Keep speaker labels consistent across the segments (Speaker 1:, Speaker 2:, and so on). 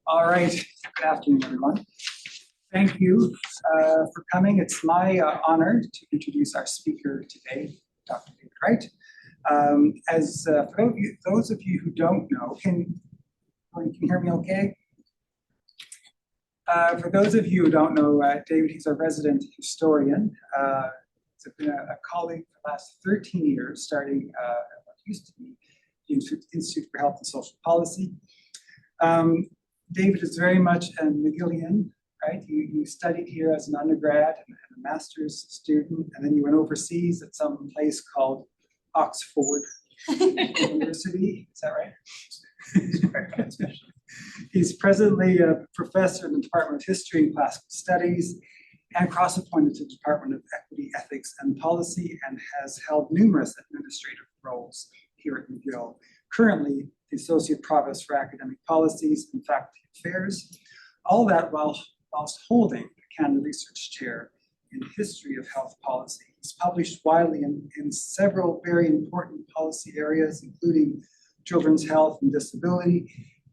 Speaker 1: All right, good afternoon, everyone. Thank you for coming. It's my honor to introduce our speaker today, Dr. David Wright. For those of you who don't know, can you hear me okay? For those of you who don't know, David, he's a resident historian. He's been a colleague for the last 13 years, starting at what used to be the Institute for Health and Social Policy. David is very much a McGillian, right? You studied here as an undergrad and a master's student, and then you went overseas at some place called Oxford University. Is that right? He's presently a professor in the Department of History and Classical Studies and cross-appointed to the Department of Equity, Ethics, and Policy, and has held numerous administrative roles here at McGill. Currently, the Associate Provost for Academic Policies and Faculty Affairs, all that whilst holding the Canada Research Chair in History of Health Policy. He's published widely in several very important policy areas, including children's health and disability,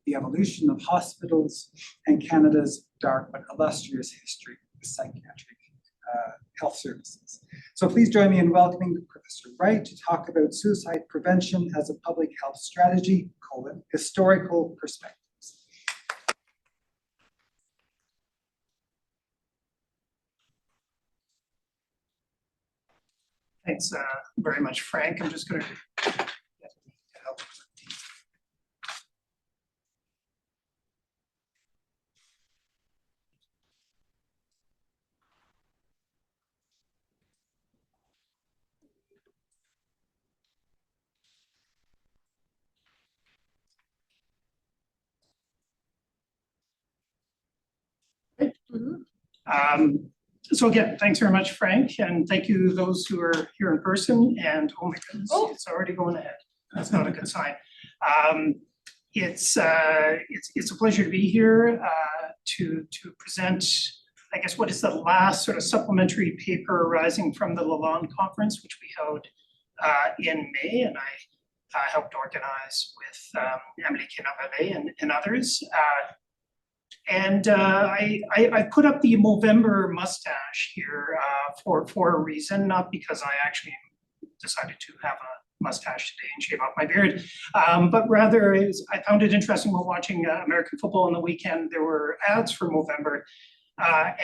Speaker 1: the evolution of hospitals, and Canada's dark but illustrious history of psychiatric health services. So please join me in welcoming Professor Wright to talk about suicide prevention as a public health strategy, historical perspectives.
Speaker 2: Thanks very much, Frank. I'm just going to help. So again, thanks very much, Frank, and thank you those who are here in person. And oh my goodness, it's already going ahead. That's not a good sign. It's a pleasure to be here to present, I guess, what is the last sort of supplementary paper arising from the Lalonde conference, which we held in May, and I helped organize with Emily Kinavale and others. I put up the Movember mustache here for a reason, not because I actually decided to have a mustache today and shave off my beard, but rather I found it interesting while watching American football on the weekend. There were ads for Movember,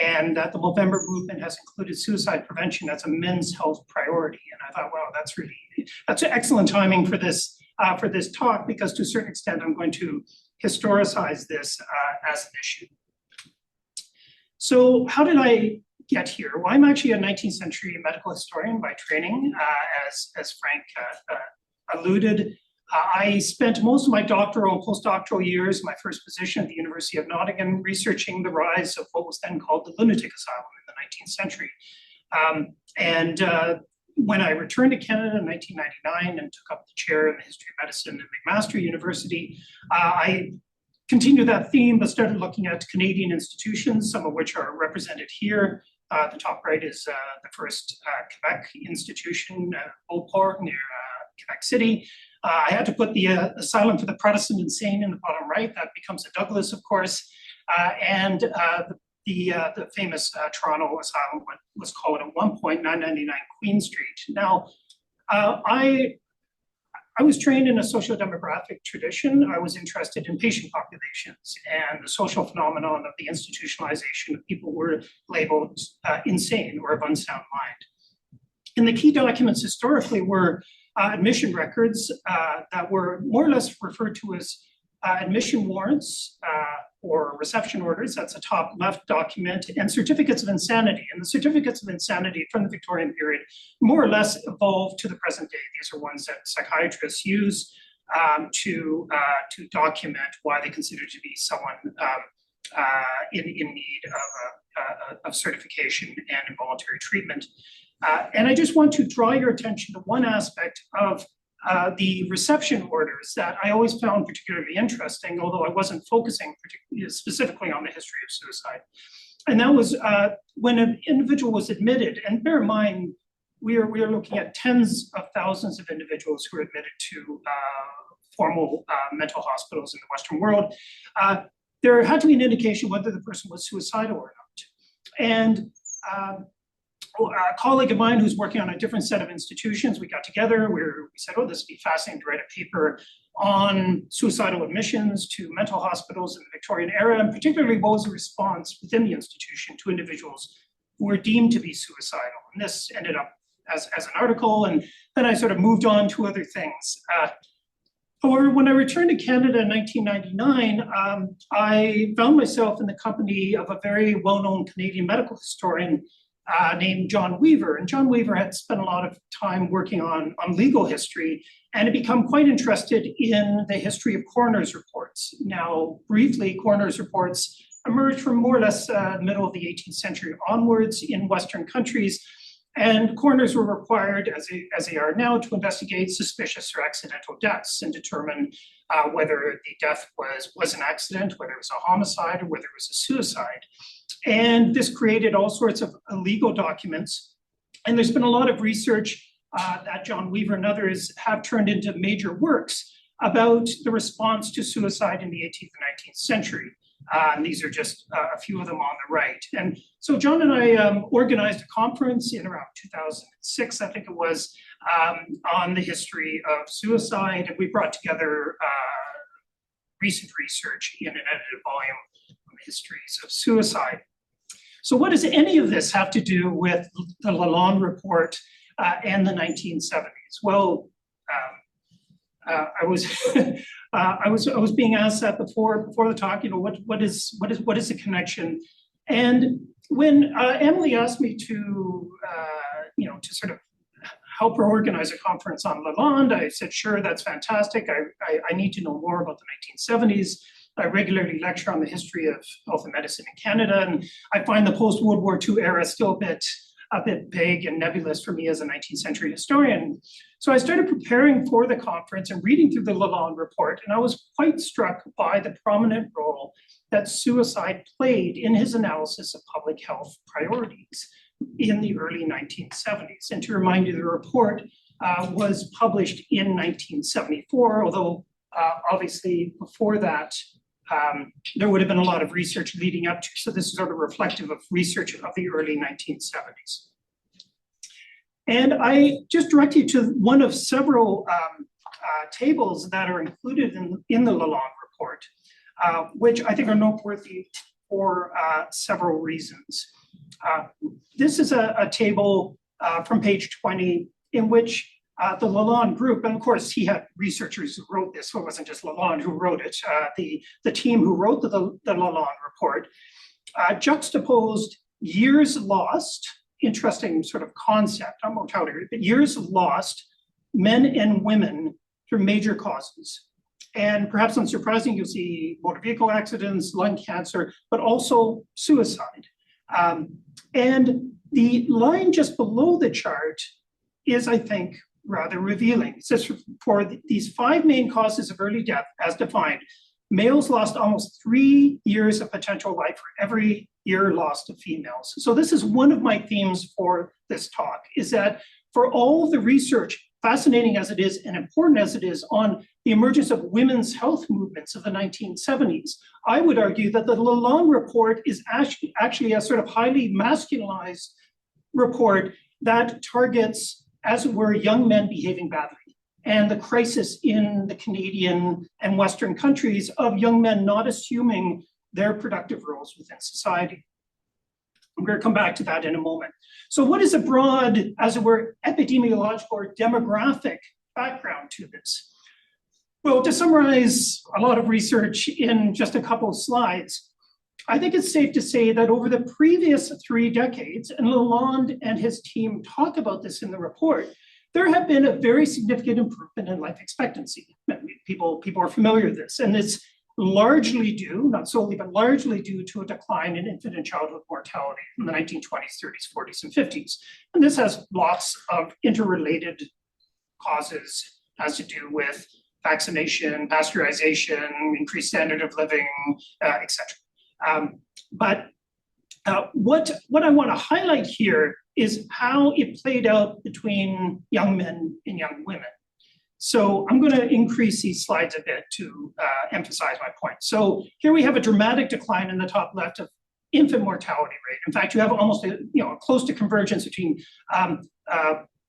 Speaker 2: and that the Movember movement has included suicide prevention as a men's health priority. And I thought, wow, that's excellent timing for this talk, because to a certain extent, I'm going to historicize this as an issue. So how did I get here? Well, I'm actually a 19th century medical historian by training, as Frank alluded. I spent most of my doctoral and postdoctoral years, my first position at the University of Nottingham, researching the rise of what was then called the lunatic asylum in the 19th century. When I returned to Canada in 1999 and took up the chair in the history of medicine at McMaster University, I continued that theme, but started looking at Canadian institutions, some of which are represented here. The top right is the first Quebec institution, Beauport, near Quebec City. I had to put the Asylum for the Protestant Insane in the bottom right. That becomes a Douglas, of course. The famous Toronto Asylum was called at one point 999 Queen Street. Now, I was trained in a socio-demographic tradition. I was interested in patient populations and the social phenomenon of the institutionalization of people who were labeled insane or of unsound mind. And the key documents historically were admission records that were more or less referred to as admission warrants or reception orders. That's a top left document, and certificates of insanity. And the certificates of insanity from the Victorian period more or less evolved to the present day. These are ones that psychiatrists use to document why they consider to be someone in need of certification and involuntary treatment. And I just want to draw your attention to one aspect of the reception orders that I always found particularly interesting, although I wasn't focusing specifically on the history of suicide. And that was when an individual was admitted, and bear in mind, we are looking at tens of thousands of individuals who are admitted to formal mental hospitals in the Western world. there had to be an indication whether the person was suicidal or not. And a colleague of mine who's working on a different set of institutions, we got together, we said, oh, this would be fascinating to write a paper on suicidal admissions to mental hospitals in the Victorian era, and particularly what was the response within the institution to individuals who were deemed to be suicidal. And this ended up as an article, and then I sort of moved on to other things. However, when I returned to Canada in 1999, I found myself in the company of a very well-known Canadian medical historian named John Weaver. And John Weaver had spent a lot of time working on legal history and had become quite interested in the history of coroner's reports. Now, briefly, coroner's reports emerged from more or less the middle of the 18th century onwards in Western countries. And coroners were required, as they are now, to investigate suspicious or accidental deaths and determine whether the death was an accident, whether it was a homicide, or whether it was a suicide. And this created all sorts of legal documents. And there's been a lot of research that John Weaver and others have turned into major works about the response to suicide in the 18th and 19th century. And these are just a few of them on the right. And so John and I organized a conference in around 2006, I think it was, on the history of suicide. And we brought together recent research in an edited volume on the histories of suicide. So what does any of this have to do with the Lalonde Report and the 1970s? Well, I was being asked that before the talk. You know, what is the connection? And when Emily asked me to to sort of help her organize a conference on Lalonde, I said, sure, that's fantastic. I need to know more about the 1970s. I regularly lecture on the history of health and medicine in Canada, and I find the post-World War II era still a bit vague and nebulous for me as a 19th century historian. So I started preparing for the conference and reading through the Lalonde Report, and I was quite struck by the prominent role that suicide played in his analysis of public health priorities in the early 1970s. And to remind you, the report was published in 1974, although obviously before that, there would have been a lot of research leading up to, so this is sort of reflective of research of the early 1970s. And I just direct you to one of several tables that are included in the Lalonde Report, which I think are noteworthy for several reasons. This is a table from page 20 in which the Lalonde group, and of course he had researchers who wrote this, so it wasn't just Lalonde who wrote it, the team who wrote the Lalonde Report juxtaposed years lost, interesting sort of concept on mortality, but years lost, men and women through major causes. And perhaps unsurprising, you'll see motor vehicle accidents, lung cancer, but also suicide. And the line just below the chart is, I think, rather revealing. It says for these 5 main causes of early death, as defined, males lost almost 3 years of potential life for every year lost to females. So this is one of my themes for this talk, is that for all of the research, fascinating as it is and important as it is, on the emergence of women's health movements of the 1970s, I would argue that the Lalonde Report is actually a sort of highly masculinized report that targets, as it were, young men behaving badly, and the crisis in the Canadian and Western countries of young men not assuming their productive roles within society. I'm going to come back to that in a moment. So what is a broad, as it were, epidemiological or demographic background to this? Well, to summarize a lot of research in just a couple of slides, I think it's safe to say that over the previous 3 decades, and Lalonde and his team talk about this in the report, there have been a very significant improvement in life expectancy. People are familiar with this, and it's largely due, not solely, but largely due to a decline in infant and childhood mortality in the 1920s, 30s, 40s, and 50s. And this has lots of interrelated causes, has to do with vaccination, pasteurization, increased standard of living, etc. But what I want to highlight here is how it played out between young men and young women. So I'm going to increase these slides a bit to emphasize my point. So here we have a dramatic decline in the top left of infant mortality rate. In fact, you have almost a close to convergence between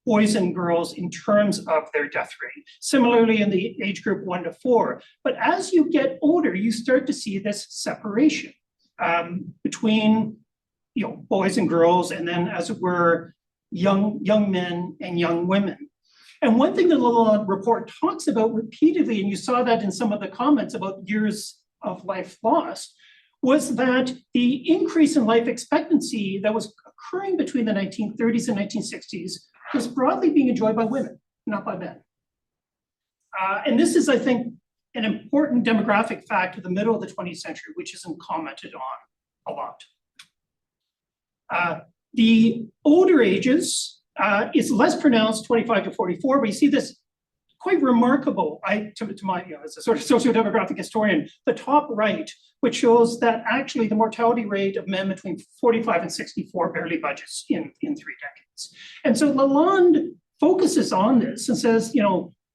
Speaker 2: boys and girls in terms of their death rate. Similarly, in the age group 1 to 4. But as you get older, you start to see this separation between boys and girls, and then, as it were, young men and young women. And one thing the Lalonde Report talks about repeatedly, and you saw that in some of the comments about years of life lost, was that the increase in life expectancy that was occurring between the 1930s and 1960s was broadly being enjoyed by women, not by men. And this is, I think, an important demographic fact of the middle of the 20th century, which isn't commented on a lot. The older ages is less pronounced, 25 to 44, but you see this quite remarkable, to my, as a sort of socio-demographic historian, the top right, which shows that actually the mortality rate of men between 45 and 64 barely budgets in 3 decades. And so Lalonde focuses on this and says,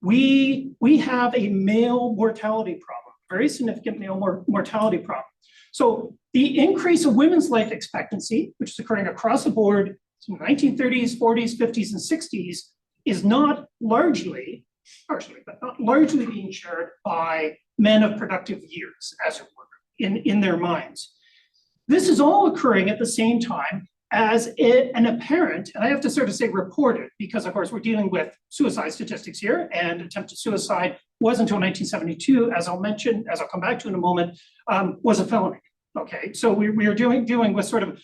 Speaker 2: we have a male mortality problem, very significant male mortality problem. So the increase of women's life expectancy, which is occurring across the board in the 1930s, 40s, 50s, and 60s, is not largely, partially, but not largely being shared by men of productive years, as it were, in their minds. This is all occurring at the same time as an apparent, and I have to sort of say reported, because of course we're dealing with suicide statistics here, and attempted suicide was until 1972, as I'll mention, as I'll come back to in a moment, was a felony. Okay, so we are dealing with sort of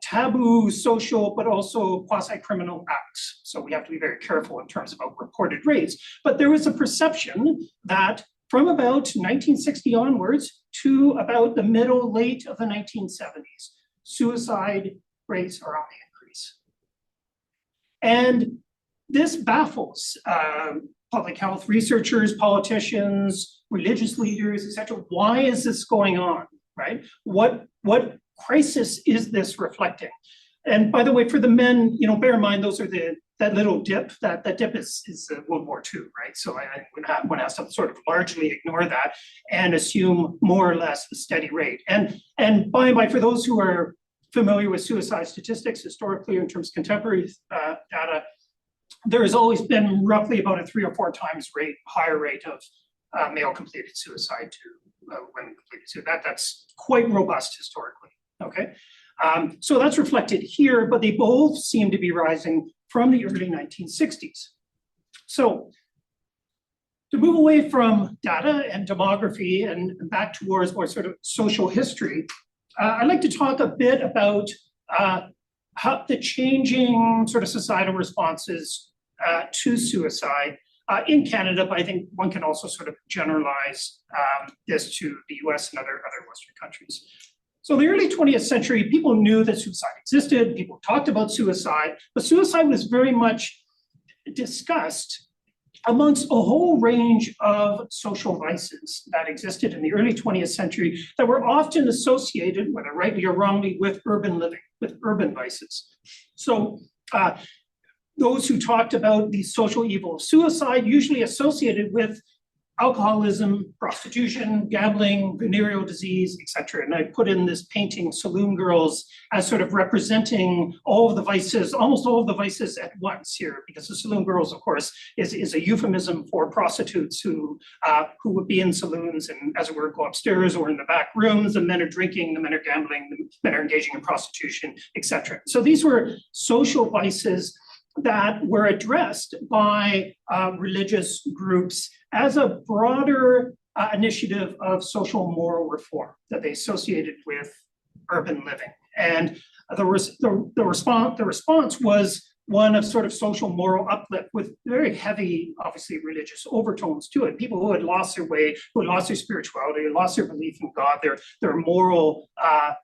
Speaker 2: taboo social, but also quasi-criminal acts. So we have to be very careful in terms of reported rates. But there was a perception that from about 1960 onwards to about the late of the 1970s, suicide rates are on the increase. And this baffles public health researchers, politicians, religious leaders, etc. Why is this going on, right? What crisis is this reflecting? And by the way, for the men, bear in mind, those are that little dip, that dip is World War II, right? So one has to sort of largely ignore that and assume more or less a steady rate. And by and by, for those who are familiar with suicide statistics historically in terms of contemporary data, there has always been roughly about a 3 or 4 times higher rate of male completed suicide to women completed suicide. That's quite robust historically. Okay, so that's reflected here, but they both seem to be rising from the early 1960s. So to move away from data and demography and back towards more sort of social history, I'd like to talk a bit about how the changing sort of societal responses to suicide in Canada, but I think one can also sort of generalize this to the US and other Western countries. So in the early 20th century, people knew that suicide existed, people talked about suicide, but suicide was very much discussed amongst a whole range of social vices that existed in the early 20th century that were often associated, whether rightly or wrongly, with urban living, with urban vices. So those who talked about the social evil of suicide usually associated with alcoholism, prostitution, gambling, venereal disease, etc. And I put in this painting, Saloon Girls, as sort of representing all of the vices, almost all of the vices at once here, because the Saloon Girls, of course, is a euphemism for prostitutes who would be in saloons and, as it were, go upstairs or in the back rooms. The men are drinking, the men are gambling, the men are engaging in prostitution, etc. So these were social vices that were addressed by religious groups as a broader initiative of social moral reform that they associated with urban living. And the response was one of sort of social moral uplift with very heavy, obviously, religious overtones to it. People who had lost their way, who had lost their spirituality, lost their belief in God, their moral,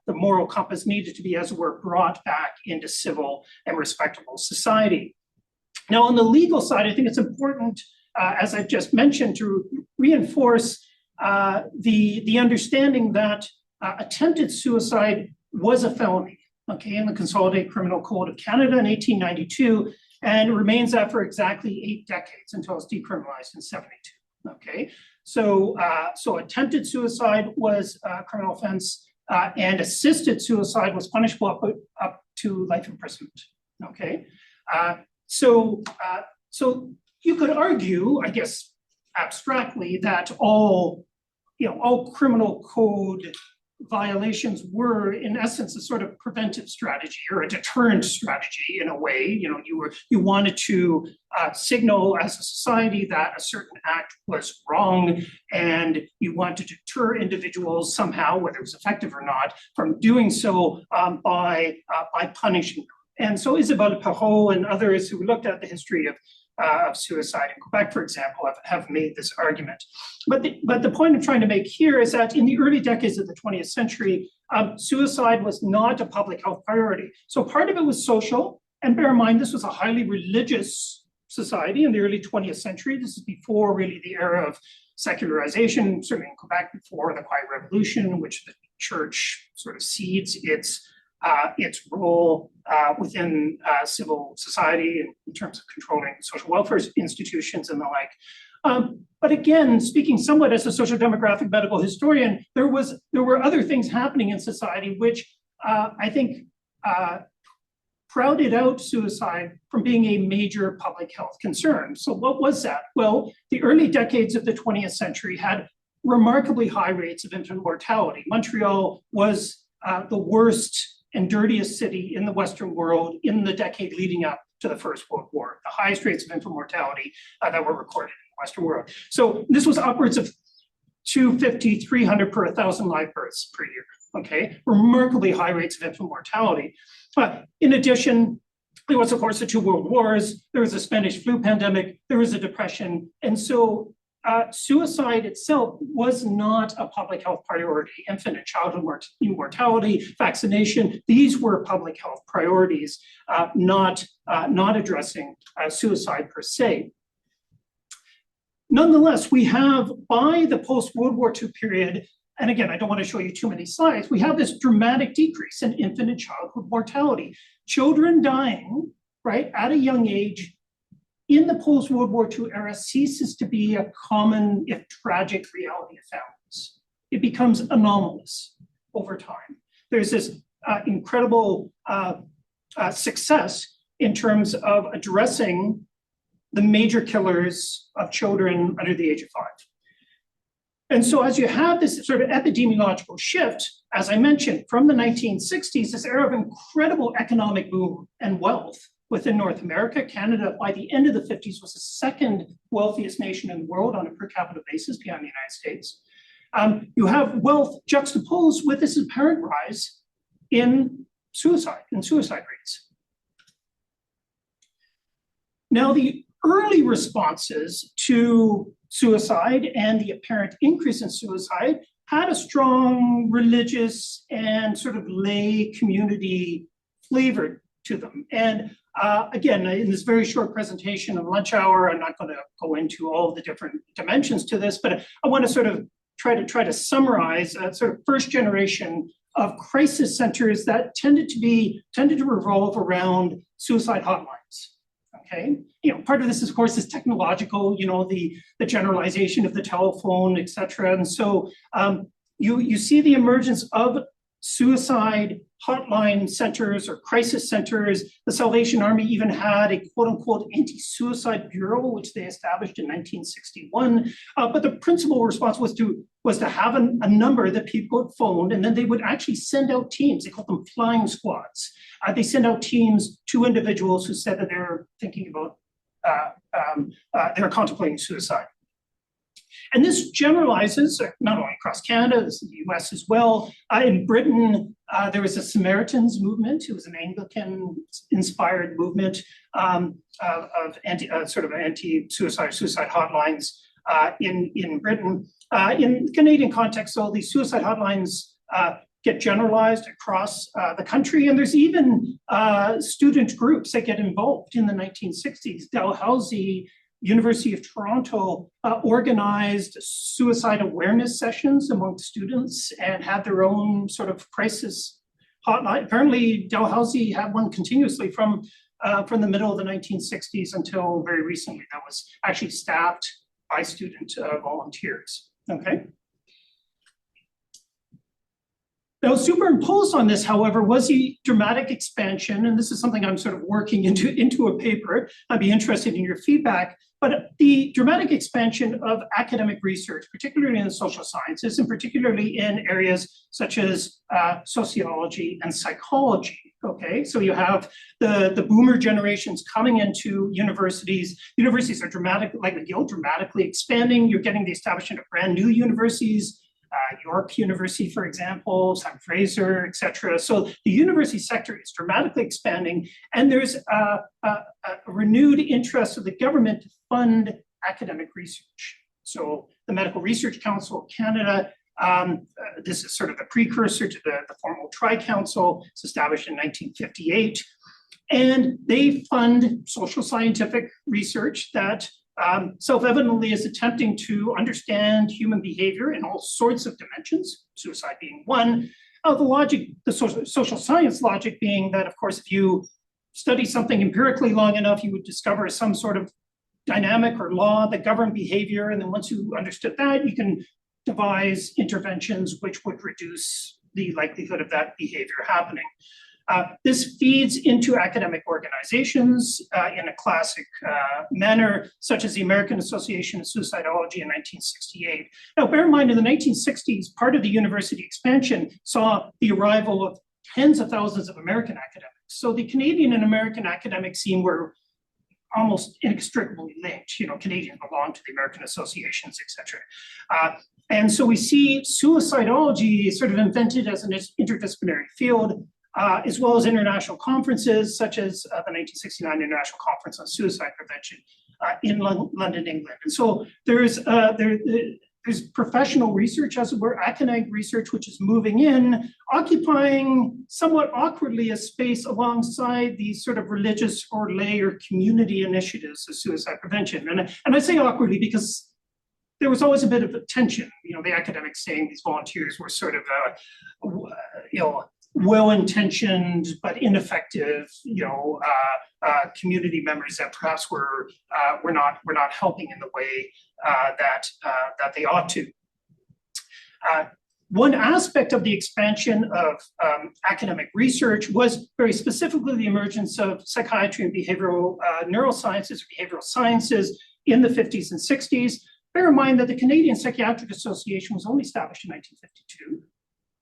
Speaker 2: the moral compass needed to be, as it were, brought back into civil and respectable society. Now, on the legal side, I think it's important, as I've just mentioned, to reinforce the understanding that attempted suicide was a felony. Okay, in the Consolidated Criminal Code of Canada in 1892, and it remains that for exactly 8 decades until it's decriminalized in 72. Okay, so attempted suicide was a criminal offense, and assisted suicide was punishable up to life imprisonment. Okay, so you could argue, I guess, abstractly, that all criminal code violations were, in essence, a sort of preventive strategy or a deterrent strategy in a way. You wanted to signal as a society that a certain act was wrong, and you want to deter individuals somehow, whether it was effective or not, from doing so by punishing them. And so Isabelle Perrault and others who looked at the history of suicide in Quebec, for example, have made this argument. But the point I'm trying to make here is that in the early decades of the 20th century, suicide was not a public health priority. So part of it was social, and bear in mind, this was a highly religious society in the early 20th century. This is before really the era of secularization, certainly in Quebec before the Quiet Revolution, in which the church sort of cedes its role within civil society in terms of controlling social welfare institutions and the like. But again, speaking somewhat as a social demographic medical historian, there were other things happening in society which I think crowded out suicide from being a major public health concern. So what was that? Well, the early decades of the 20th century had remarkably high rates of infant mortality. Montreal was the worst and dirtiest city in the Western world in the decade leading up to the First World War, the highest rates of infant mortality that were recorded in the Western world. So this was upwards of 250, 300 per 1,000 live births per year, okay? Remarkably high rates of infant mortality. But in addition, there was, of course, the 2 world wars, there was a Spanish flu pandemic, there was a depression, and so suicide itself was not a public health priority. Infant and childhood mortality, vaccination, these were public health priorities, not addressing suicide per se. Nonetheless, we have, by the post-World War II period, and again, I don't want to show you too many slides, we have this dramatic decrease in infant and childhood mortality. Children dying, right, at a young age in the post-World War II era ceases to be a common, if tragic, reality of families. It becomes anomalous over time. There's this incredible success in terms of addressing the major killers of children under the age of 5. And so as you have this sort of epidemiological shift, as I mentioned, from the 1960s, this era of incredible economic boom and wealth within North America. Canada, by the end of the 50s, was the second wealthiest nation in the world on a per capita basis behind the United States. You have wealth juxtaposed with this apparent rise in suicide rates. Now, the early responses to suicide and the apparent increase in suicide had a strong religious and sort of lay community flavor to them. And again, in this very short presentation of lunch hour, I'm not going to go into all of the different dimensions to this, but I want to sort of try to summarize a sort of first generation of crisis centers that tended to revolve around suicide hotlines. Okay, part of this, of course, is technological. The generalization of the telephone, et cetera. And so you see the emergence of suicide hotline centers or crisis centers. The Salvation Army even had a quote unquote anti-suicide bureau, which they established in 1961. But the principal response was to have a number that people would phone, and then they would actually send out teams. They called them flying squads. They send out teams to individuals who said that they're thinking about, they're contemplating suicide. And this generalizes not only across Canada, this is the US as well. In Britain, there was a Samaritans movement. It was an Anglican-inspired movement of anti-suicide, suicide hotlines in Britain. In Canadian context, though, these suicide hotlines get generalized across the country, and there's even student groups that get involved in the 1960s. Dalhousie, University of Toronto organized suicide awareness sessions among students and had their own sort of crisis hotline. Apparently, Dalhousie had one continuously from from the middle of the 1960s until very recently. That was actually staffed by student volunteers, okay? Now, superimposed on this, however, was the dramatic expansion, and this is something I'm sort of working into a paper. I'd be interested in your feedback, but the dramatic expansion of academic research, particularly in the social sciences, and particularly in areas such as sociology and psychology, okay? So you have the boomer generations coming into universities. Universities are dramatically expanding. You're getting the establishment of brand new universities, York University, for example, Simon Fraser, et cetera. So the university sector is dramatically expanding, and there's a renewed interest of the government to fund academic research. So the Medical Research Council of Canada, this is sort of the precursor to the formal Tri-Council. It's established in 1958, and they fund social scientific research that self-evidently is attempting to understand human behavior in all sorts of dimensions, suicide being one. The social science logic being that, of course, if you study something empirically long enough, you would discover some sort of dynamic or law that govern behavior. And then once you understood that, you can devise interventions which would reduce the likelihood of that behavior happening. This feeds into academic organizations in a classic manner, such as the American Association of Suicidology in 1968. Now, bear in mind, in the 1960s, part of the university expansion saw the arrival of tens of thousands of American academics. So the Canadian and American academic scene were almost inextricably linked. You know, Canadians belong to the American associations, et cetera. And so we see suicidology sort of invented as an interdisciplinary field, as well as international conferences, such as the 1969 International Conference on Suicide Prevention in London, England. And so there's professional research, as it were, academic research, which is moving in, occupying somewhat awkwardly a space alongside these sort of religious or lay or community initiatives of suicide prevention. And I say awkwardly because there was always a bit of a tension. You know, the academics saying these volunteers were sort of, well-intentioned but ineffective, community members that perhaps were not helping in the way that they ought to. One aspect of the expansion of academic research was very specifically the emergence of psychiatry and behavioral neurosciences, or behavioral sciences in the 50s and 60s. Bear in mind that the Canadian Psychiatric Association was only established in 1952.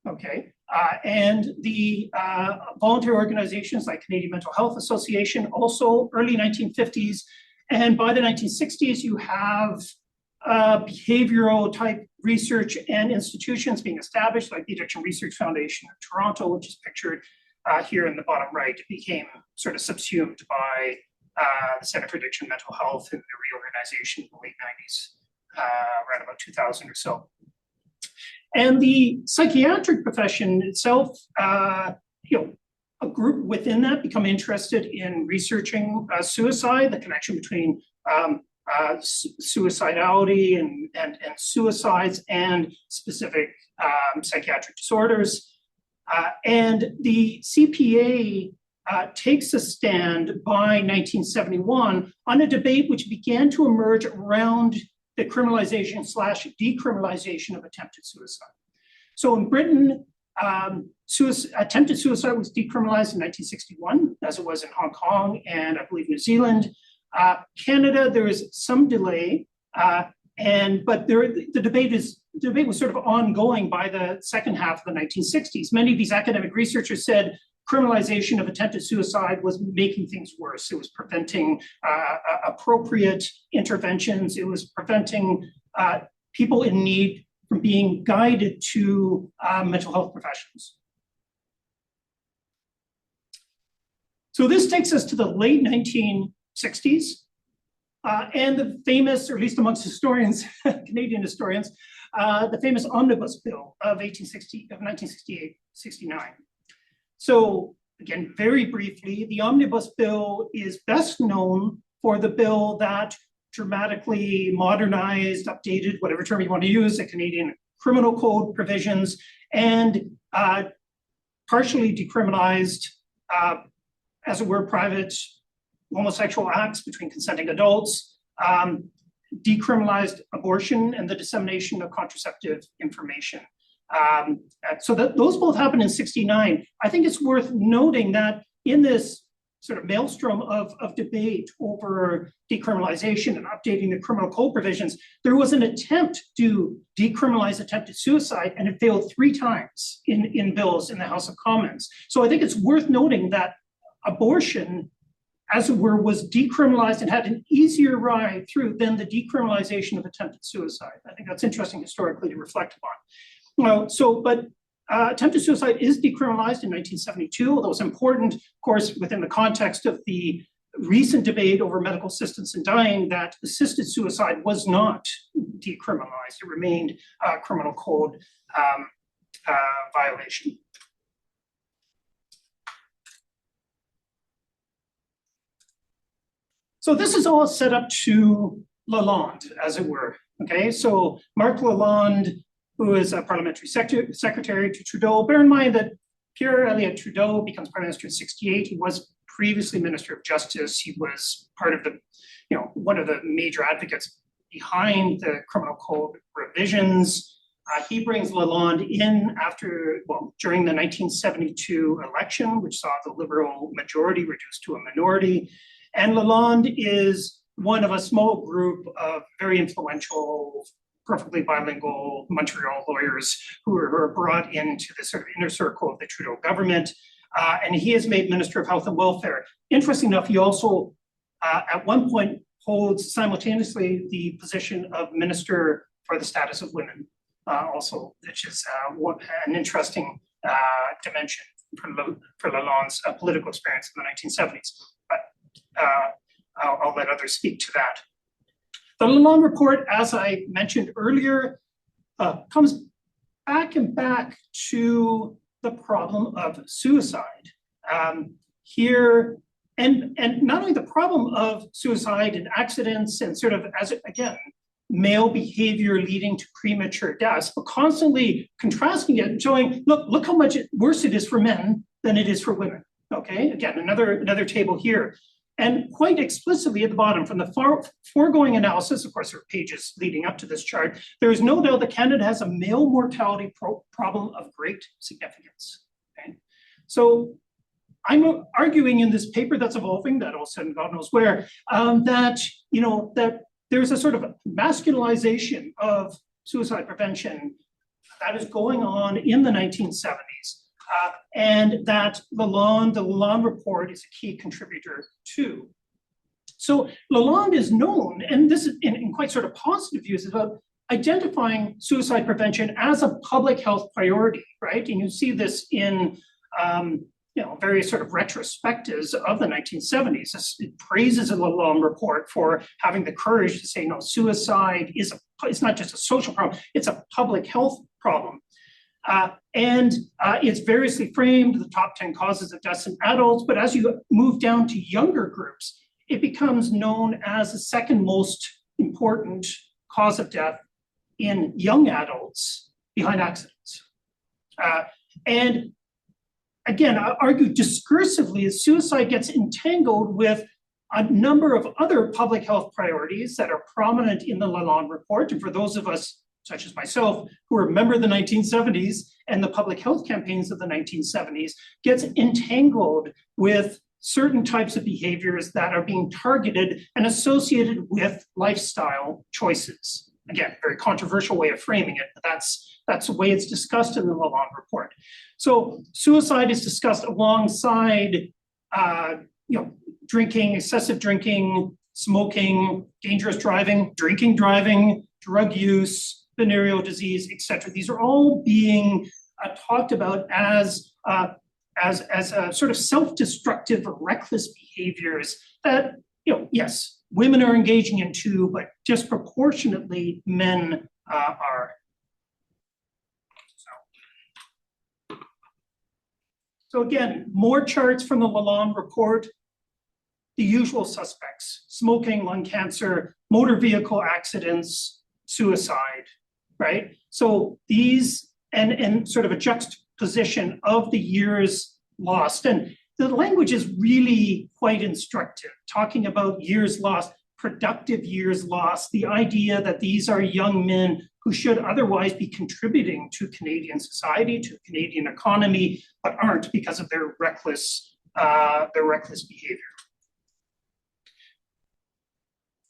Speaker 2: Okay, and the voluntary organizations like Canadian Mental Health Association, also early 1950s, and by the 1960s, you have behavioral type research and institutions being established, like the Addiction Research Foundation of Toronto, which is pictured here in the bottom right. It became sort of subsumed by the Center for Addiction and Mental Health in the reorganization in the late 90s, around about 2000 or so. And the psychiatric profession itself, a group within that become interested in researching suicide, the connection between suicidality and suicides and specific psychiatric disorders. And the CPA takes a stand by 1971 on a debate which began to emerge around the criminalization/decriminalization of attempted suicide. So in Britain, attempted suicide was decriminalized in 1961, as it was in Hong Kong and I believe New Zealand. Canada, there is some delay, but the debate was sort of ongoing by the second half of the 1960s. Many of these academic researchers said criminalization of attempted suicide was making things worse. It was preventing appropriate interventions. It was preventing people in need from being guided to mental health professionals. So this takes us to the late 1960s, and the famous, or at least amongst historians, Canadian historians, the famous Omnibus Bill of 1968-69. So again, very briefly, the Omnibus Bill is best known for the bill that dramatically modernized, updated, whatever term you want to use, the Canadian criminal code provisions, and partially decriminalized, as it were, private homosexual acts between consenting adults, decriminalized abortion and the dissemination of contraceptive information. So those both happened in '69. I think it's worth noting that in this sort of maelstrom of debate over decriminalization and updating the criminal code provisions, there was an attempt to decriminalize attempted suicide, and it failed 3 times in bills in the House of Commons. So I think it's worth noting that abortion, as it were, was decriminalized and had an easier ride through than the decriminalization of attempted suicide. I think that's interesting historically to reflect upon. Attempted suicide is decriminalized in 1972, although it's important, of course, within the context of the recent debate over medical assistance in dying, that assisted suicide was not decriminalized. It remained a criminal code violation. So this is all set up to Lalonde, as it were. Okay, so Marc Lalonde, who is a parliamentary secretary to Trudeau. Bear in mind that Pierre Elliott Trudeau becomes prime minister in '68. He was previously Minister of Justice. He was part of the, one of the major advocates behind the criminal code revisions. He brings Lalonde in during the 1972 election, which saw the Liberal majority reduced to a minority. And Lalonde is one of a small group of very influential, perfectly bilingual Montreal lawyers who are brought into the sort of inner circle of the Trudeau government. And he is made Minister of Health and Welfare. Interesting enough, he also at one point holds simultaneously the position of Minister for the Status of Women, also, which is an interesting dimension for Lalonde's political experience in the 1970s. But I'll let others speak to that. The Lalonde Report, as I mentioned earlier, comes back to the problem of suicide. Here, and not only the problem of suicide and accidents and sort of, as again, male behavior leading to premature deaths, but constantly contrasting it and showing, look how much worse it is for men than it is for women. Okay, again, another table here. And quite explicitly at the bottom, from the foregoing analysis, of course, there are pages leading up to this chart, there is no doubt that Canada has a male mortality problem of great significance. Okay? So I'm arguing in this paper that's evolving, that I'll send God knows where, that there's a sort of masculinization of suicide prevention that is going on in the 1970s. And that the Lalonde Report is a key contributor to. So Lalonde is known, and this is in quite sort of positive views, about identifying suicide prevention as a public health priority, right? And you see this in various sort of retrospectives of the 1970s. It praises the Lalonde Report for having the courage to say, no, suicide it's not just a social problem, it's a public health problem. It's variously framed, the top 10 causes of deaths in adults, but as you move down to younger groups, it becomes known as the second most important cause of death in young adults behind accidents. And again, I argue discursively, as suicide gets entangled with a number of other public health priorities that are prominent in the Lalonde Report. And for those of us, such as myself, who remember the 1970s and the public health campaigns of the 1970s, gets entangled with certain types of behaviors that are being targeted and associated with lifestyle choices. Again, very controversial way of framing it, but that's the way it's discussed in the Lalonde Report. So suicide is discussed alongside drinking, excessive drinking, smoking, dangerous driving, drinking driving, drug use, venereal disease, etc. These are all being talked about as a sort of self-destructive or reckless behaviors that, yes, women are engaging in too, but disproportionately men are. So again, more charts from the Lalonde Report. The usual suspects: smoking, lung cancer, motor vehicle accidents, suicide, right? So these, and sort of a juxtaposition of the years lost. And the language is really quite instructive, talking about years lost, productive years lost, the idea that these are young men who should otherwise be contributing to Canadian society, to Canadian economy, but aren't because of their reckless behavior.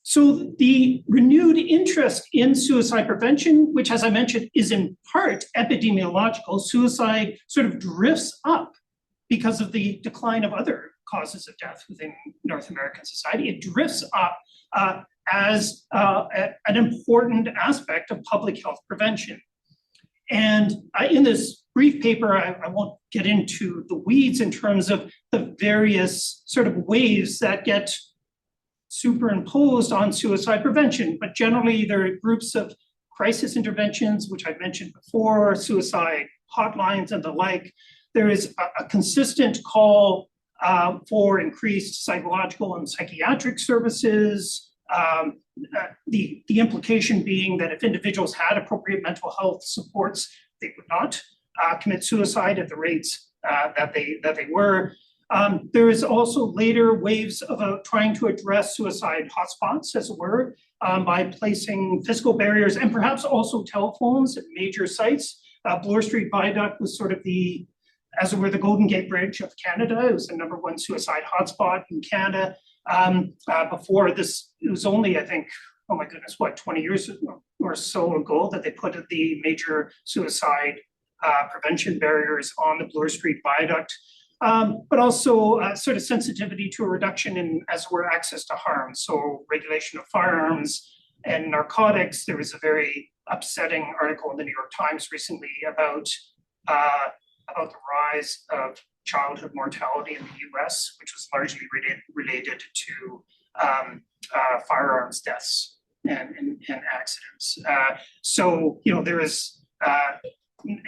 Speaker 2: So the renewed interest in suicide prevention, which, as I mentioned, is in part epidemiological, suicide sort of drifts up because of the decline of other causes of death within North American society. It drifts up as an important aspect of public health prevention. And in this brief paper, I won't get into the weeds in terms of the various sort of waves that get superimposed on suicide prevention, but generally there are groups of crisis interventions, which I've mentioned before, suicide hotlines and the like. There is a consistent call for increased psychological and psychiatric services. The implication being that if individuals had appropriate mental health supports, they would not commit suicide at the rates that they were. There is also later waves of trying to address suicide hotspots, as it were, by placing physical barriers and perhaps also telephones at major sites. Bloor Street Viaduct was sort of the, as it were, the Golden Gate Bridge of Canada. It was the #1 suicide hotspot in Canada. Before this, it was only, I think, oh my goodness, what, 20 years or so ago that they put the major suicide prevention barriers on the Bloor Street Viaduct. But also sort of sensitivity to a reduction in, as it were, access to harm. So regulation of firearms and narcotics. There was a very upsetting article in the New York Times recently about the rise of childhood mortality in the US, which was largely related to firearms deaths and accidents. So, you know, there is,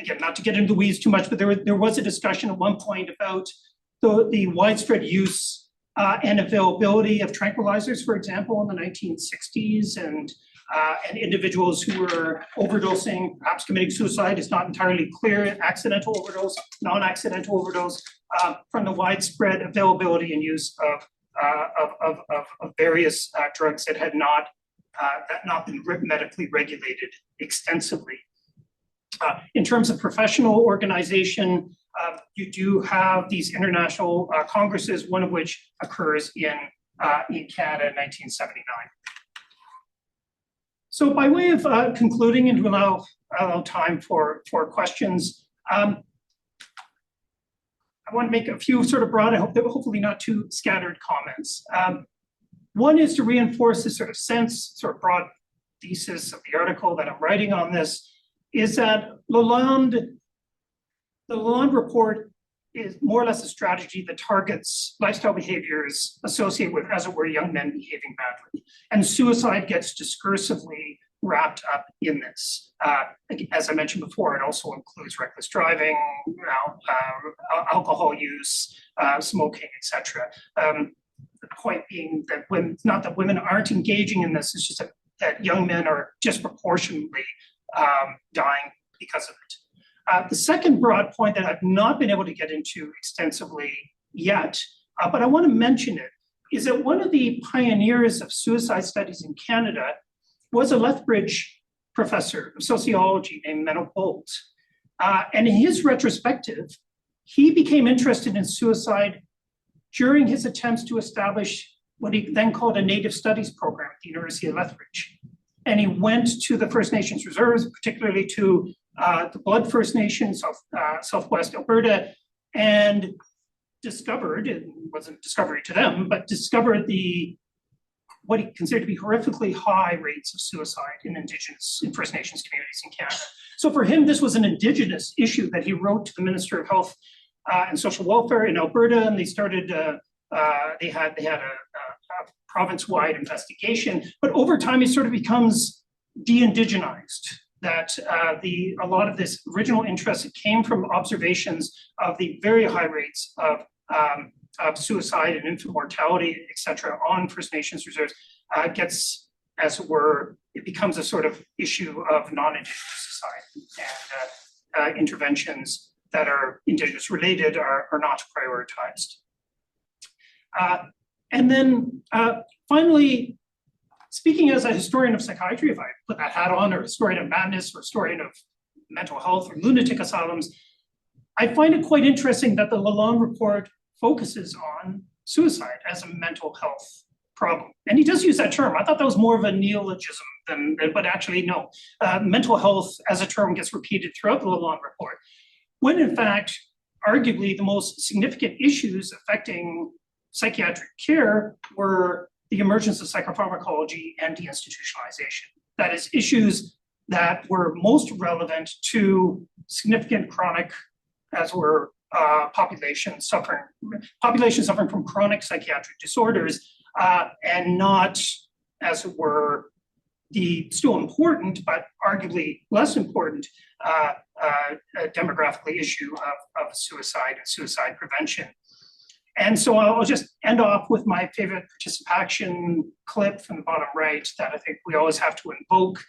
Speaker 2: again, not to get into the weeds too much, but there was a discussion at one point about the widespread use and availability of tranquilizers, for example, in the 1960s, and individuals who were overdosing, perhaps committing suicide. Is not entirely clear, accidental overdose, non-accidental overdose, from the widespread availability and use of various drugs that had not been medically regulated extensively. In terms of professional organization, you do have these international congresses, one of which occurs in Canada in 1979. So by way of concluding and to allow time for questions, I want to make a few sort of broad, hopefully not too scattered comments. One is to reinforce this sort of sense, sort of broad thesis of the article that I'm writing on this, is that the Lalonde Report is more or less a strategy that targets lifestyle behaviors associated with, as it were, young men behaving badly. And suicide gets discursively wrapped up in this. As I mentioned before, it also includes reckless driving, alcohol use, smoking, etc. The point being that when, not that women aren't engaging in this, it's just that young men are disproportionately dying because of it. The second broad point that I've not been able to get into extensively yet, but I want to mention it, is that one of the pioneers of suicide studies in Canada was a Lethbridge professor of sociology named Menno Bolt. And in his retrospective, he became interested in suicide during his attempts to establish what he then called a Native Studies program at the University of Lethbridge. And he went to the First Nations reserves, particularly to the Blood First Nation, Southwest Alberta, and discovered, it wasn't a discovery to them, but discovered what he considered to be horrifically high rates of suicide in Indigenous and First Nations communities in Canada. So for him, this was an Indigenous issue that he wrote to the Minister of Health and Social Welfare in Alberta, and they started, they had a province-wide investigation, but over time it sort of becomes de-indigenized. That a lot of this original interest, it came from observations of the very high rates of suicide and infant mortality, et cetera, on First Nations reserves, gets, as it were, it becomes a sort of issue of non-Indigenous society, and interventions that are Indigenous related are not prioritized And then finally, speaking as a historian of psychiatry, if I put that hat on, or a historian of madness, or a historian of mental health or lunatic asylums, I find it quite interesting that the Lalonde Report focuses on suicide as a mental health problem. And he does use that term. I thought that was more of a neologism but actually no. Mental health as a term gets repeated throughout the Lalonde Report, when in fact, arguably the most significant issues affecting psychiatric care were the emergence of psychopharmacology and deinstitutionalization. That is, issues that were most relevant to significant chronic, as were population suffering from chronic psychiatric disorders, and not, as it were, the still important but arguably less important demographically issue of suicide and suicide prevention. And so I'll just end off with my favorite participation clip from the bottom right that I think we always have to invoke,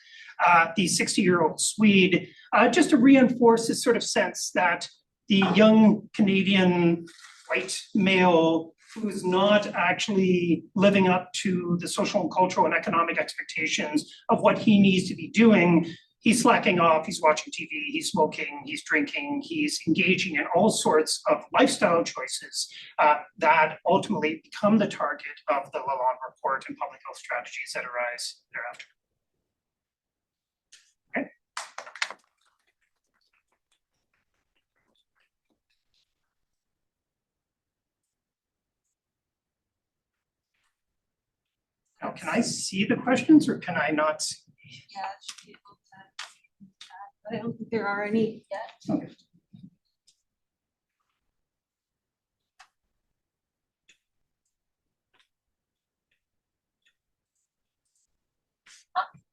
Speaker 2: the 60-year-old Swede, just to reinforce this sort of sense that the young Canadian white male who's not actually living up to the social and cultural and economic expectations of what he needs to be doing, he's slacking off, he's watching TV, he's smoking, he's drinking, he's engaging in all sorts of lifestyle choices that ultimately become the target of the Lalonde Report and public health strategies that arise thereafter. Okay. Now, can I see the questions or can I not see?
Speaker 3: Yeah, it should be able to, but I don't think there are any yet.
Speaker 2: Okay.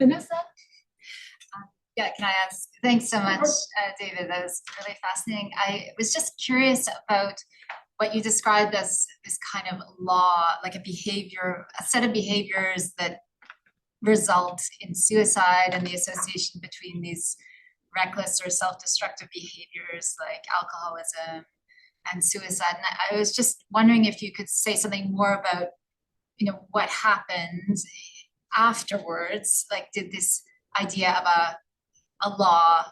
Speaker 3: Vanessa?
Speaker 4: Yeah, can I ask? Thanks so much, David. That was really fascinating. I was just curious about what you described as this kind of law, like a set of behaviors that result in suicide and the association between these reckless or self-destructive behaviors like alcoholism and suicide. And I was just wondering if you could say something more about, what happened afterwards. Like, did this idea of a law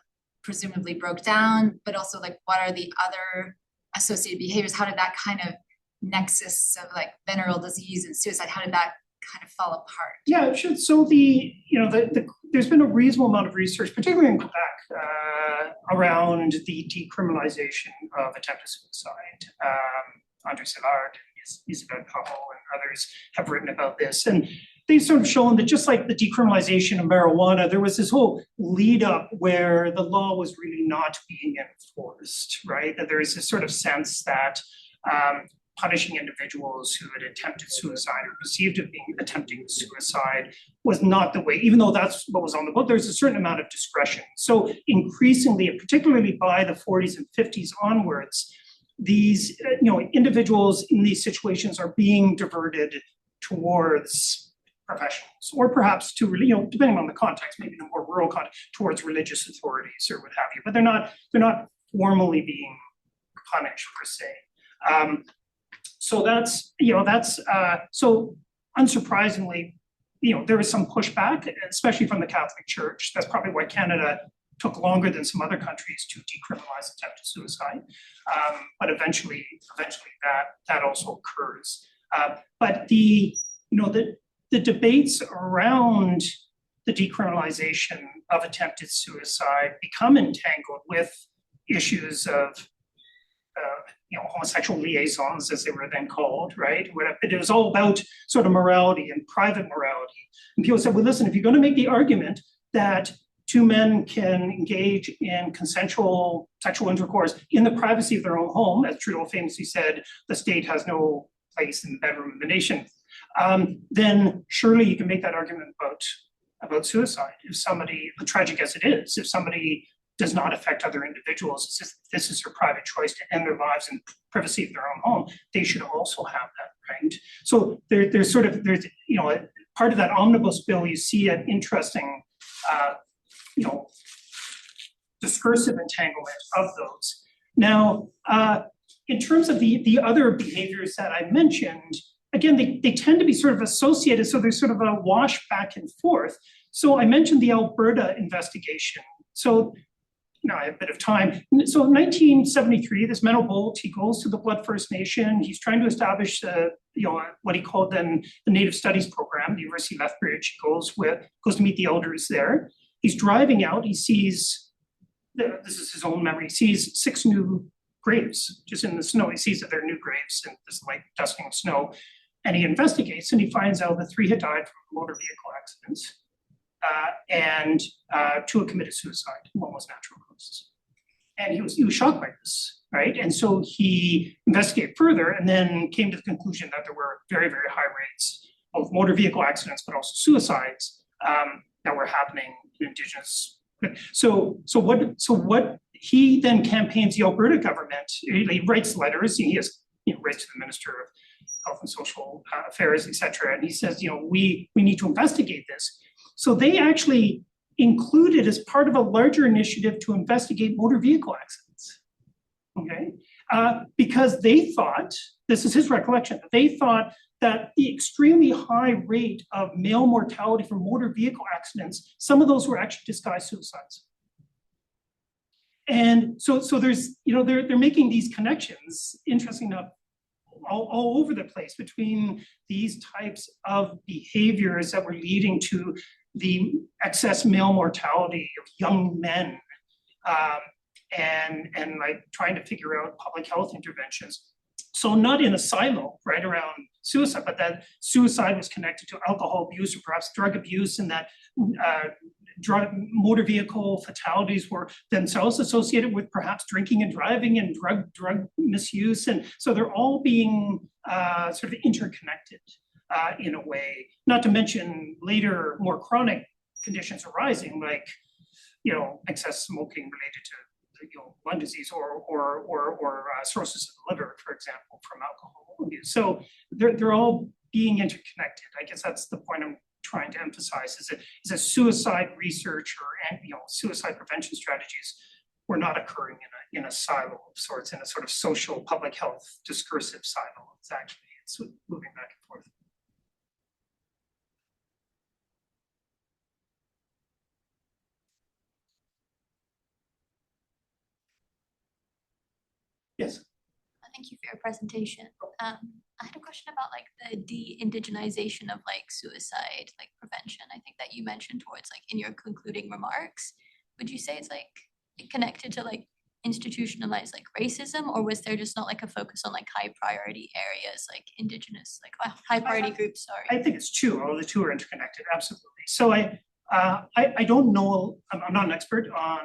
Speaker 4: presumably broke down, but also like what are the other associated behaviors? How did that kind of nexus of like venereal disease and suicide, how did that kind of fall apart?
Speaker 2: Yeah, sure. So there's been a reasonable amount of research, particularly in Quebec, around the decriminalization of attempted suicide. Andre Savard, Isabelle Pavot, and others have written about this. And they've sort of shown that just like the decriminalization of marijuana, there was this whole lead up where the law was really not being enforced, right? That there is this sort of sense that punishing individuals who had attempted suicide or perceived of being attempting suicide was not the way, even though that's what was on the book, there's a certain amount of discretion. So increasingly, particularly by the 40s and 50s onwards, these individuals in these situations are being diverted towards professionals, or perhaps to, depending on the context, maybe in a more rural context, towards religious authorities or what have you. But they're not formally being punished per se. So so unsurprisingly, there is some pushback, especially from the Catholic Church. That's probably why Canada took longer than some other countries to decriminalize attempted suicide. But eventually that also occurs. But the debates around the decriminalization of attempted suicide become entangled with issues of homosexual liaisons, as they were then called, right? It was all about sort of morality and private morality. And people said, well, listen, if you're going to make the argument that two men can engage in consensual sexual intercourse in the privacy of their own home, as Trudeau famously said, the state has no place in the bedroom of the nation, then surely you can make that argument about suicide. If somebody, tragic as it is, if somebody does not affect other individuals, this is their private choice to end their lives in privacy of their own home, they should also have that right. So there's part of that omnibus bill, you see an interesting discursive entanglement of those. Now, in terms of the other behaviors that I mentioned, again, they tend to be sort of associated, so there's sort of a wash back and forth. So I mentioned the Alberta investigation. So now I have a bit of time. So in 1973, this Menno Bolt, he goes to the Blood First Nation. He's trying to establish what he called then the Native Studies program, the University of Lethbridge. He goes to meet the elders there. He's driving out. He sees, this is his own memory, he sees 6 new graves just in the snow. He sees that they're new graves in this light dusting of snow. And he investigates and he finds out that 3 had died from motor vehicle accidents. And 2 had committed suicide. 1 was natural causes. And he was shocked by this, right? And so he investigated further and then came to the conclusion that there were very, very high rates of motor vehicle accidents, but also suicides that were happening in Indigenous. So what he then campaigns the Alberta government. He writes letters. He writes to the Minister of Health and Social Affairs, et cetera. And he says, we need to investigate this. So they actually included as part of a larger initiative to investigate motor vehicle accidents, okay? Because they thought, this is his recollection, they thought that the extremely high rate of male mortality from motor vehicle accidents, some of those were actually disguised suicides. And so there's, they're making these connections, interesting enough, all over the place between these types of behaviors that were leading to the excess male mortality of young men, and like trying to figure out public health interventions. So not in a silo, right, around suicide, but that suicide was connected to alcohol abuse or perhaps drug abuse, and that motor vehicle fatalities were themselves associated with perhaps drinking and driving and drug misuse. And so they're all being sort of interconnected in a way, not to mention later more chronic conditions arising, like, excess smoking related to lung disease or cirrhosis of the liver, for example, from alcohol abuse. So they're all being interconnected. I guess that's the point I'm trying to emphasize, is that suicide research or suicide prevention strategies were not occurring in a silo of sorts, in a sort of social public health discursive silo. It's moving back and forth. Yes.
Speaker 5: Thank you for your presentation. I had a question about like the de-indigenization of like suicide, like prevention. I think that you mentioned towards like in your concluding remarks. Would you say it's like connected to like institutionalized like racism, or was there just not like a focus on like high priority areas like Indigenous, like high priority groups? Sorry.
Speaker 2: I think it's two. All the two are interconnected, absolutely. So I don't know. I'm not an expert on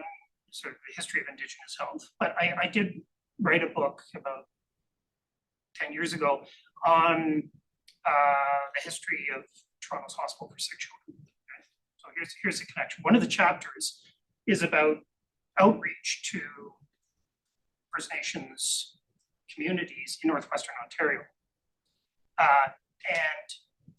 Speaker 2: sort of the history of Indigenous health, but I did write a book about 10 years ago on the history of Toronto's Hospital for Sick Children. Okay? So here's the connection. One of the chapters is about outreach to First Nations communities in Northwestern Ontario. And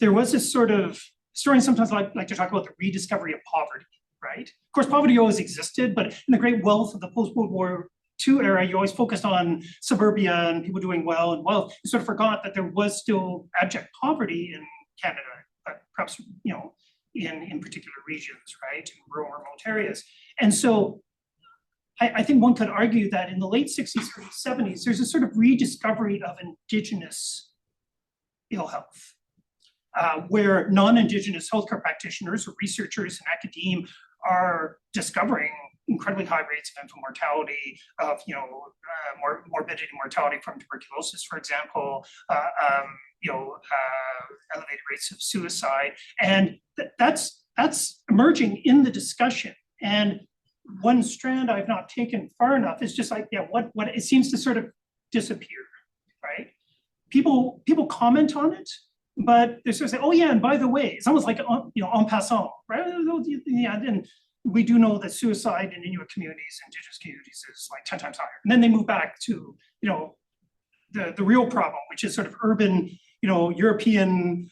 Speaker 2: there was this sort of, historians sometimes like to talk about the rediscovery of poverty, right? Of course, poverty always existed, but in the great wealth of the post-World War II era, you always focused on suburbia and people doing well and wealth. You sort of forgot that there was still abject poverty in Canada, but perhaps, in particular regions, right, in rural remote areas. And so I think one could argue that in the late 60s, early 70s, there's a sort of rediscovery of Indigenous ill health, where non-Indigenous healthcare practitioners or researchers and academia are discovering incredibly high rates of infant mortality, of morbidity and mortality from tuberculosis, for example, elevated rates of suicide, and that's emerging in the discussion. And one strand I've not taken far enough is just like, what it seems to sort of disappear, right? People comment on it, but they're sort of saying, oh yeah, and by the way, it's almost like en passant, right? Yeah, and we do know that suicide in Inuit communities, Indigenous communities, is like 10 times higher. And then they move back to, the real problem, which is sort of urban, European,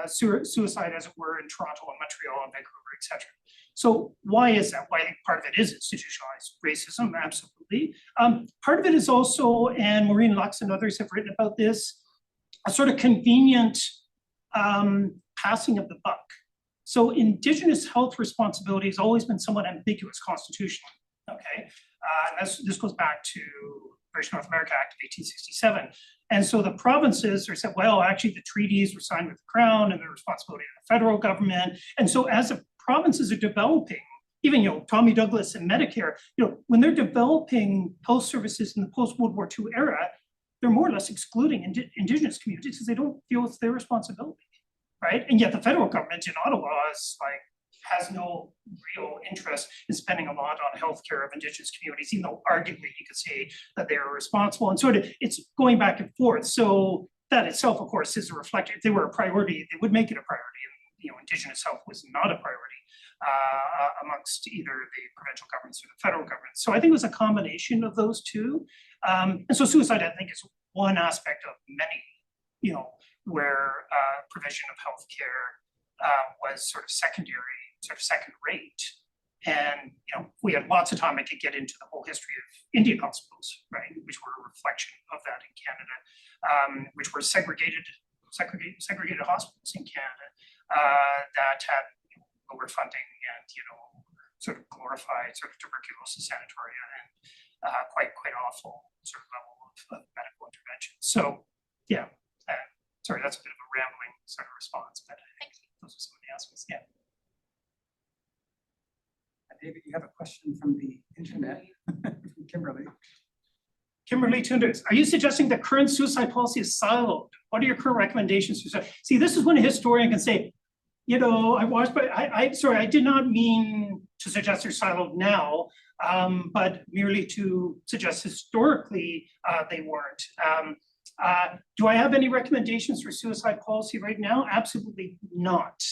Speaker 2: suicide, as it were, in Toronto and Montreal and Vancouver, et cetera. So why is that? Why I think part of it is institutionalized racism, absolutely. Part of it is also, and Maureen Lux and others have written about this, sort of convenient passing of the buck. So Indigenous health responsibility has always been somewhat ambiguous constitutionally, okay? And this goes back to British North America Act of 1867. And so the provinces are said, well, actually the treaties were signed with the Crown and the responsibility of the federal government. And so as the provinces are developing, even, Tommy Douglas and Medicare, when they're developing health services in the post-World War II era, they're more or less excluding Indigenous communities because they don't feel it's their responsibility, right? And yet the federal government in Ottawa has no real interest in spending a lot on healthcare of Indigenous communities, even though arguably you could say that they are responsible. And sort of it's going back and forth. So that itself, of course, is a reflection. If they were a priority, they would make it a priority. And Indigenous health was not a priority amongst either the provincial governments or the federal government. So I think it was a combination of those two. And so suicide, I think, is one aspect of many, where provision of healthcare was sort of secondary, sort of second rate. And we had lots of time. I could get into the whole history of Indian hospitals, right, which were a reflection of that in Canada, which were segregated hospitals in Canada that had lower funding and sort of glorified sort of tuberculosis sanatoria and quite awful sort of level of medical intervention. So yeah, sorry, that's a bit of a rambling sort of response, but I think those are some of the aspects. Yeah.
Speaker 1: David, you have a question from the internet, from Kimberly.
Speaker 2: Kimberly Tunders, are you suggesting that current suicide policy is siloed? What are your current recommendations? See, this is when a historian can say, I watched, but I did not mean to suggest they're siloed now, but merely to suggest historically they weren't. Do I have any recommendations for suicide policy right now? Absolutely not.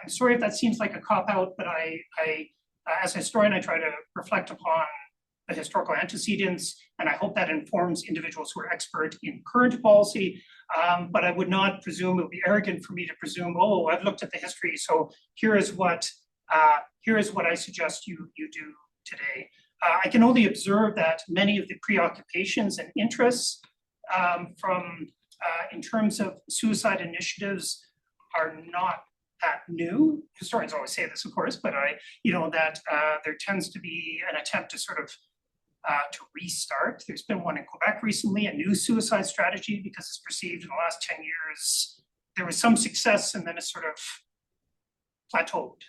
Speaker 2: I'm sorry if that seems like a cop-out, but I as a historian, I try to reflect upon the historical antecedents, and I hope that informs individuals who are expert in current policy. But I would not presume, it would be arrogant for me to presume, oh, I've looked at the history, so here is what I suggest you do today. I can only observe that many of the preoccupations and interests in terms of suicide initiatives are not that new. Historians always say this, of course, but that there tends to be an attempt to sort of to restart. There's been one in Quebec recently, a new suicide strategy, because it's perceived in the last 10 years there was some success and then it sort of plateaued.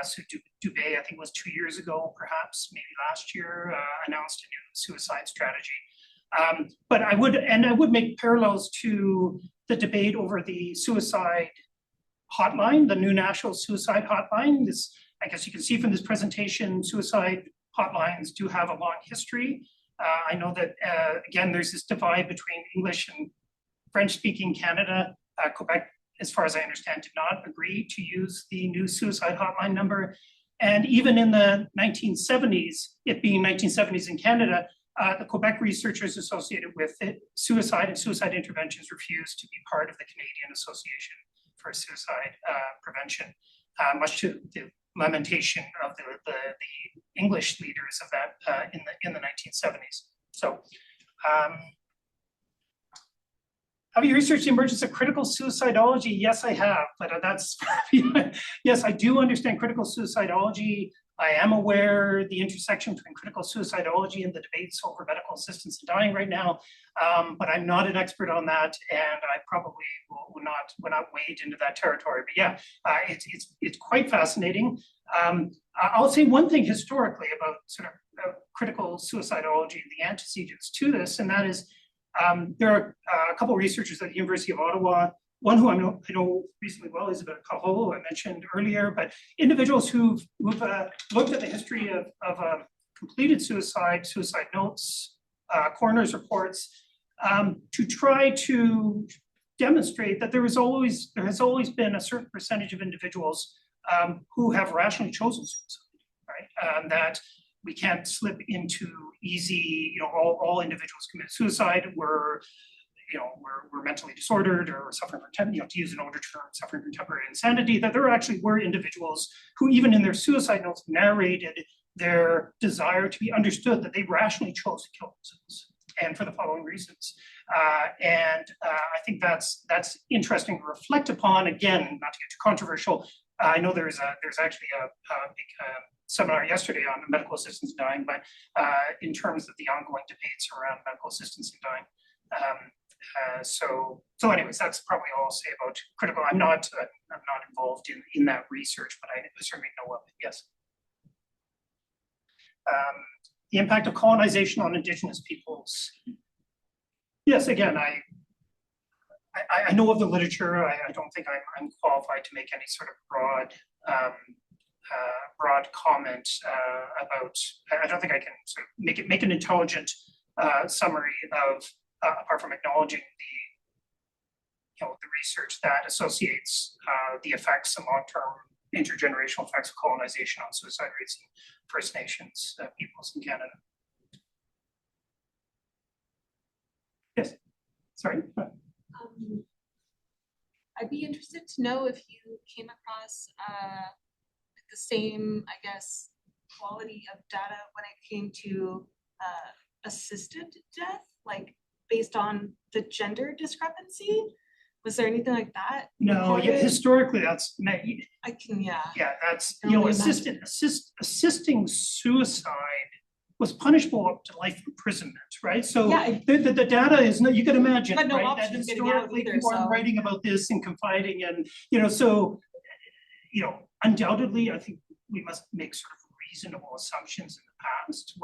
Speaker 2: So Dubé, I think it was 2 years ago, perhaps, maybe last year, announced a new suicide strategy. But I would make parallels to the debate over the suicide hotline, the new national suicide hotline. This, I guess you can see from this presentation, suicide hotlines do have a long history. I know that, again, there's this divide between English and French-speaking Canada. Quebec, as far as I understand, did not agree to use the new suicide hotline number. And even in the 1970s, it being 1970s in Canada, the Quebec researchers associated with suicide and suicide interventions refused to be part of the Canadian Association for Suicide Prevention, much to the lamentation of the English leaders of that in the 1970s. So, have you researched the emergence of critical suicidology? Yes, I have, but that's, yes, I do understand critical suicidology. I am aware the intersection between critical suicidology and the debates over medical assistance in dying right now, but I'm not an expert on that, and I probably will not wade into that territory. But yeah, it's quite fascinating. I'll say one thing historically about sort of critical suicidology and the antecedents to this, and that is there are a couple of researchers at the University of Ottawa. One who I know reasonably well, Isabelle Caron, who I mentioned earlier, but individuals who've looked at the history of completed suicide notes, coroner's reports, to try to demonstrate that there has always been a certain percentage of individuals who have rationally chosen suicide, right? That we can't slip into easy, all individuals commit suicide were mentally disordered or suffering from, to use an older term, suffering from temporary insanity, that there actually were individuals who even in their suicide notes narrated their desire to be understood that they rationally chose to kill themselves. and for the following reasons. I think that's interesting to reflect upon. Again, not to get too controversial. I know there's actually a big seminar yesterday on medical assistance in dying, but in terms of the ongoing debates around medical assistance in dying. So anyways, that's probably all I'll say about critical. I'm not involved in that research, but I certainly know of it. Yes. The impact of colonization on Indigenous peoples. Yes, again, I know of the literature. I don't think I'm qualified to make any sort of broad comment about. I don't think I can sort of make an intelligent summary of apart from acknowledging the research that associates the effects of long-term intergenerational effects of colonization on suicide rates in First Nations peoples in Canada. Yes, sorry.
Speaker 3: I'd be interested to know if you came across the same, I guess, quality of data when it came to assisted death, like based on the gender discrepancy. Was there anything like that?
Speaker 2: No, yeah, historically that's
Speaker 3: I can, yeah.
Speaker 2: Yeah, that's
Speaker 3: I can only imagine.
Speaker 2: assisting suicide was punishable up to life imprisonment, right? So
Speaker 3: Yeah,
Speaker 2: the data is no, you can imagine,
Speaker 3: But no
Speaker 2: right?
Speaker 3: option
Speaker 2: That
Speaker 3: getting out
Speaker 2: historically
Speaker 3: either,
Speaker 2: people are
Speaker 3: so.
Speaker 2: writing about this and confiding, and so undoubtedly, I think we must make sort of reasonable assumptions in the past.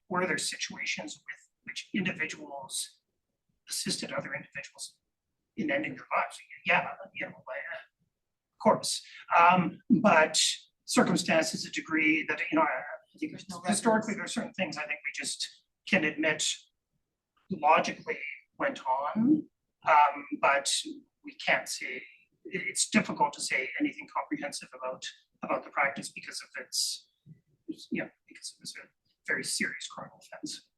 Speaker 2: Were there situations with which individuals assisted other individuals in ending their lives? Yeah, of course. But circumstances, a degree that I think historically there are certain things I think we just can admit logically went on, but we can't say. It's difficult to say anything comprehensive about the practice because of its, because it was a very serious criminal offense.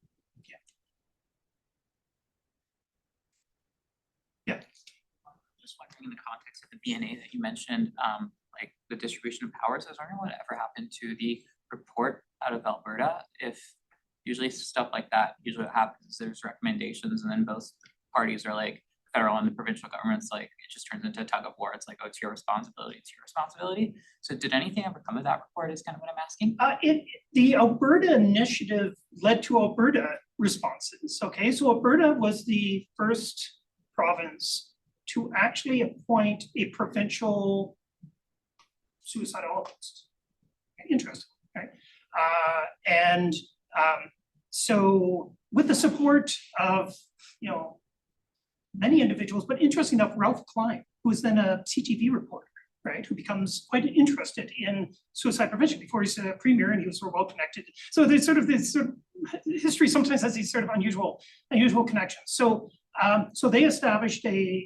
Speaker 2: Yeah.
Speaker 6: Just wondering, in the context of the BNA that you mentioned, like the distribution of powers, I was wondering what ever happened to the report out of Alberta. If usually stuff like that, usually what happens is there's recommendations and then both parties are like, federal and the provincial governments, like it just turns into a tug of war. It's like, oh, it's your responsibility, it's your responsibility. So did anything ever come of that report is kind of what I'm asking?
Speaker 2: The Alberta initiative led to Alberta responses, okay? So Alberta was the first province to actually appoint a provincial suicidologist. Interesting, right? So with the support of, many individuals, but interesting enough, Ralph Klein, who was then a CTV reporter, right, who becomes quite interested in suicide prevention before he's a premier, and he was sort of well connected. So there's sort of history sometimes has these sort of unusual connections. So they established the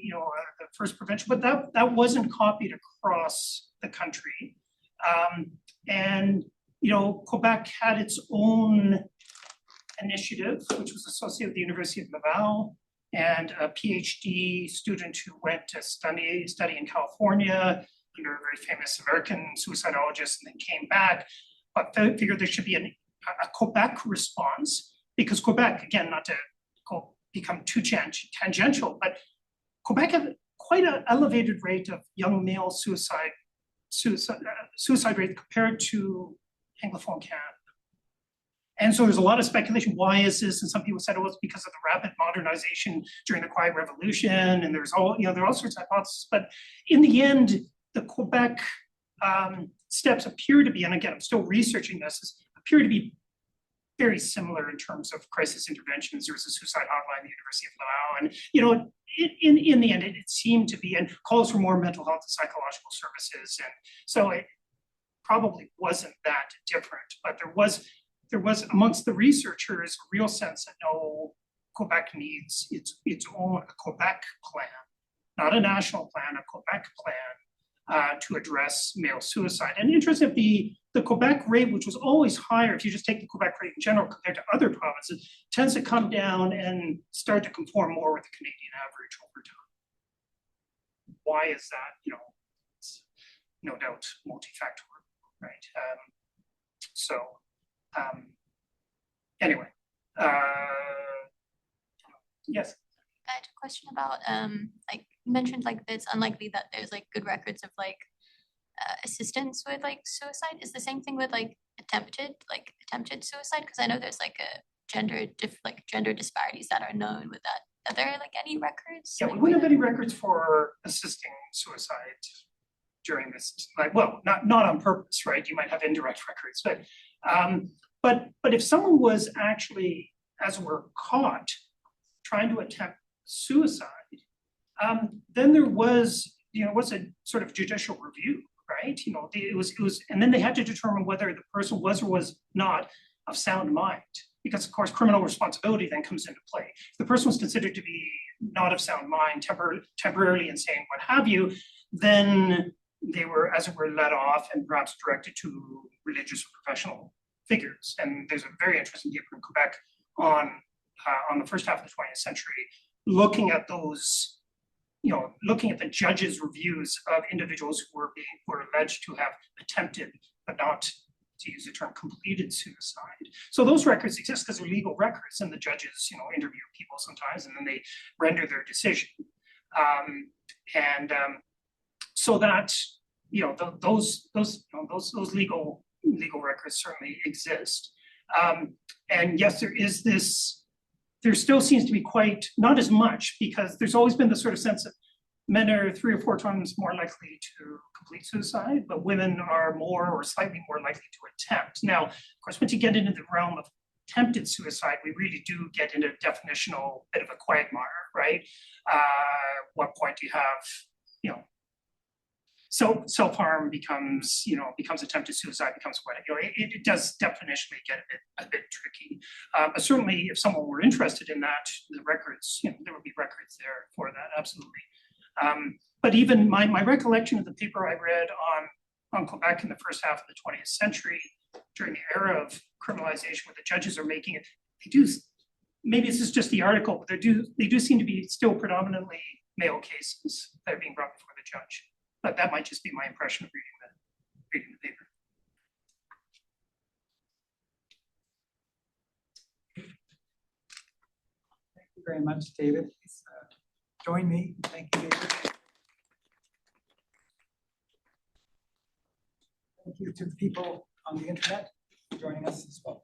Speaker 2: first prevention, but that wasn't copied across the country. Quebec had its own initiative, which was associated with the University of Laval, and a PhD student who went to study in California under a very famous American suicidologist, and then came back, but figured there should be a Quebec response, because Quebec, again, not to become too tangential, but Quebec had quite an elevated rate of young male suicide rate compared to Anglophone Canada. And so there's a lot of speculation. Why is this? And some people said it was because of the rapid modernization during the Quiet Revolution. And there are all sorts of hypotheses. But in the end, the Quebec steps appear to be, and again, I'm still researching this, appear to be very similar in terms of crisis interventions. There was a suicide hotline at the University of Laval. And, in the end, it seemed to be, and calls for more mental health and psychological services. And so it probably wasn't that different, but there was amongst the researchers a real sense that no, Quebec needs its own Quebec plan, not a national plan, a Quebec plan to address male suicide. And interesting, the Quebec rate, which was always higher, if you just take the Quebec rate in general compared to other provinces, tends to come down and start to conform more with the Canadian average over time. Why is that? It's no doubt multifactorial, right? Anyway, Yes.
Speaker 5: I had a question about, like, you mentioned like that it's unlikely that there's like good records of like assistance with like suicide. Is the same thing with like attempted suicide? Cause I know there's like a gender disparities that are known with that. Are there like any records?
Speaker 2: Yeah, we
Speaker 5: like,
Speaker 2: wouldn't have
Speaker 5: where
Speaker 2: any records for assisting suicide during this, like, well, not on purpose, right? You might have indirect records, but if someone was actually, as it were, caught trying to attempt suicide, then there was, was a sort of judicial review, right? It was, and then they had to determine whether the person was or was not of sound mind. Because of course, criminal responsibility then comes into play. If the person was considered to be not of sound mind, temporarily insane, what have you, then they were, as it were, let off and perhaps directed to religious or professional figures. And there's a very interesting paper in Quebec on the first half of the 20th century, looking at those, looking at the judges' reviews of individuals who were alleged to have attempted, but not, to use the term, completed suicide. So those records exist because they're legal records, and the judges, interview people sometimes, and then they render their decision. So that, those legal records certainly exist. And yes, there still seems to be quite, not as much, because there's always been the sort of sense that men are 3 or 4 times more likely to complete suicide, but women are more or slightly more likely to attempt. Now, of course, once you get into the realm of attempted suicide, we really do get into a definitional bit of a quagmire, right? What point do you have, so self-harm becomes attempted suicide, becomes what, it does definitionally get a bit tricky. But certainly if someone were interested in that, the records, there would be records there for that, absolutely. But even my recollection of the paper I read on Quebec in the first half of the 20th century, during the era of criminalization, where the judges are making it, they do, maybe this is just the article, but they do seem to be still predominantly male cases that are being brought before the judge. But that might just be my impression of reading the paper.
Speaker 1: Thank you very much, David. Please join me. Thank you, David. Thank you to the people on the internet for joining us as well.